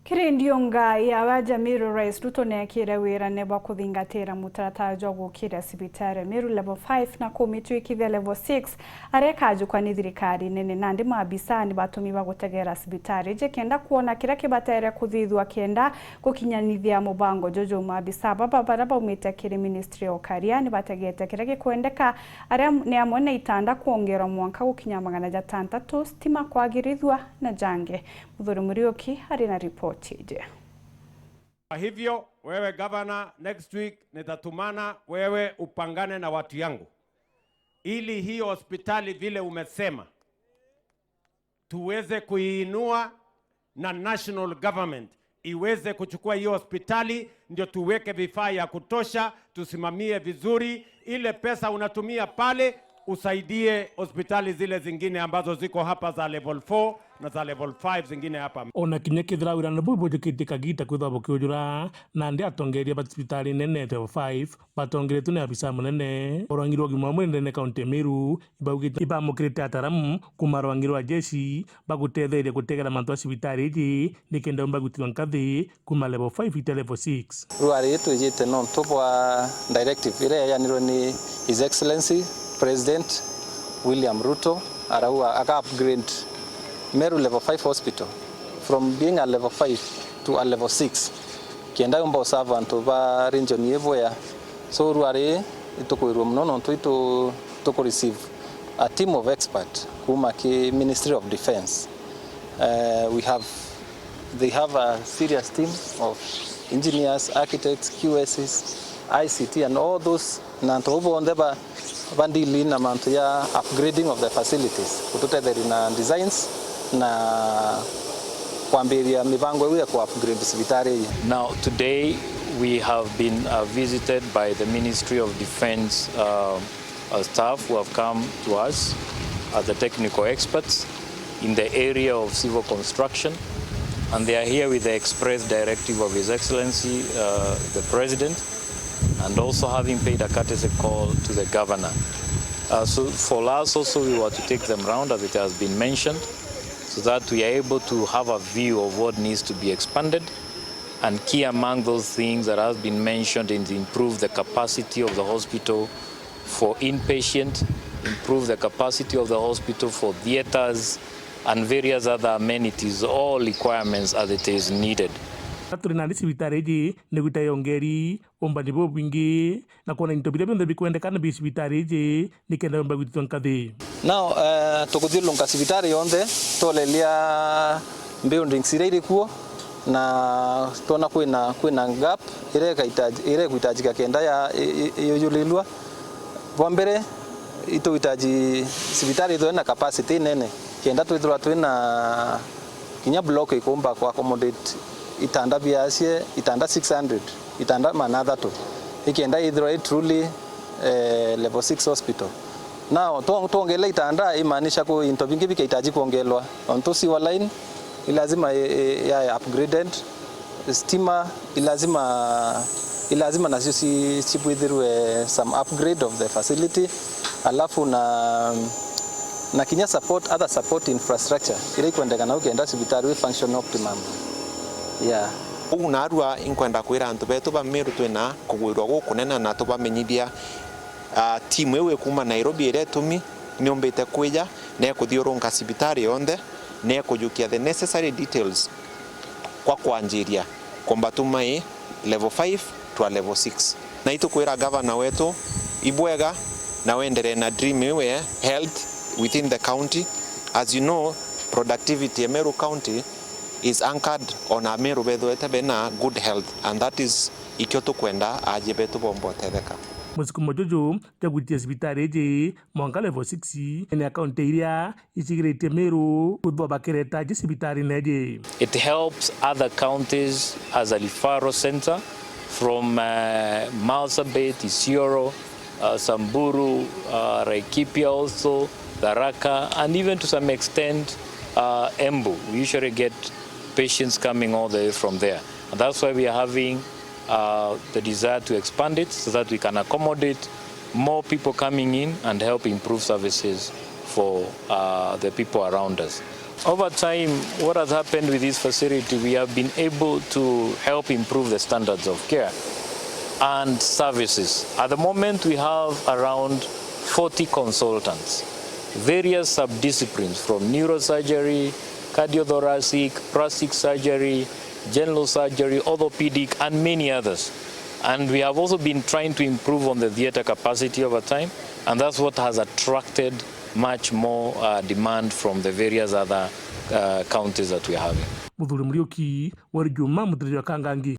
Kirindionga ya waja Meru Rais Ruto nekire wira nebo kuthingatira mutaratara jwa gukira Cibitarî Meru level 5 na kumitwikithia level 6 areka jukwa ni thirikari nene nandi maabisani batumiwa gutegera Cibitarî je kenda kuona kira kibatere kuthithwa kenda gukinyanithia mubango jojo maabisa baba baraba umite kiri Ministry of Kariani bategete kira gikwendeka aria ni amone itanda kuongera mwanka gukinya 600 stima kwagirithwa na jange Muthuri Muriuki hari na report je. Kwa hivyo wewe governor, next week nitatumana wewe upangane na watu yangu ili hii hospitali vile umesema tuweze kuiinua na national government iweze kuchukua hiyo hospitali, ndio tuweke vifaa ya kutosha, tusimamie vizuri ile pesa unatumia pale, usaidie hospitali zile zingine ambazo ziko hapa za level 4 na za level 5 zingine hapa. Ona kinya kithira wira na bubu jikiti gita kwithabo kiujura na ndi atongeria ba hospitali nene level 5 batongere tune abisa munene orangirwa gimwa mwende ne county Meru ibagite ibamukirite ataramu kumarwangirwa jeshi bagutetheria gutegera mantu hospitali iji nikenda mbagutirwa nkathi kuma level 5 ite level 6 ruari yetu ijite non topwa directive ile yaniro ni His Excellency President William Ruto araua aka upgrade Meru level 5 hospital from being a level 5 to a level 6 kienda umba servant ba region yevoya so ruare itokoirwo mnono to receive a team of experts kuma ki Ministry of Defense. They have a serious team of engineers, architects, QSs, ICT and all those na ntobo ondeba bandili na mantu ya upgrading of the facilities kututether na designs na kuambiria mipango ya ku upgrade Cibitarî. Now today we have been visited by the Ministry of Defense staff who have come to us as the technical experts in the area of civil construction, and they are here with the express directive of His Excellency the President, and also having paid a courtesy call to the governor. So for us also we were to take them round as it has been mentioned, so that we are able to have a view of what needs to be expanded, and key among those things that has been mentioned is to improve the capacity of the hospital for inpatient, improve the capacity of the hospital for theaters and various other amenities, all requirements as it is needed. Turina Cibitarî iji niguta yongeri ombani bo bingi na kona intobire bende bikwendeka na Cibitarî iji nikenda mbagwitwa nkathi. Now tukuthilunga Cibitarî yonde tolelia building siriri kuo na tona kwina gap ire kuhitajika kenda ya yuyulilwa bombere ito hitaji Cibitarî ito na capacity nene kenda twithwa twina kinya block ikomba kwa accommodate itanda biasie itanda 600 itanda manathato ikenda ithro truly level 6 hospital. Now tuongele itanda imaanisha ko into vingi vikihitaji kuongelwa onto siwa line ilazima ya upgraded, stima ilazima na sisi sipwithirwe some upgrade of the facility, alafu na kinya support other support infrastructure ile kwendeka na ukenda Cibitarî function optimum. Yeah. Unarua inkwenda kwira antu betu ba Meru twina kugwirwa gukunena na tubamenyithia timu ewe kuma Nairobi ire tumi niombete kwija na kuthiurunga Cibitarî yonde na kujukia the necessary details kwa kwanjiria kwamba tumai level 5 to a level 6 na itukwira governor wetu ibwega na wendere na dream ewe health within the county. As you know, productivity in Meru County is anchored on a Meru bedu etabena good health, and that is ikyoto kwenda aje betu bombo tetheka. Musikumo jojo jagutia Cibitarî iji mwanka level 6 ene account area isigirite Meru kudwa bakereta je Cibitarî neje. It helps other counties as a referral center from Marsabit, Isiolo, Samburu, Laikipia also, Tharaka, and even to some extent Embu. We usually get patients coming all the way from there, and that's why we are having the desire to expand it so that we can accommodate more people coming in and help improve services for the people around us. Over time, what has happened with this facility, we have been able to help improve the standards of care and services. At the moment, we have around 40 consultants, various subdisciplines from neurosurgery, cardiothoracic, plastic surgery, general surgery, orthopedic, and many others. And we have also been trying to improve on the theatre capacity over time, and that's what has attracted much more demand from the various other counties that we are having. Muthuri Muriuki, Wari Juma, Muthuri wa Kangangi.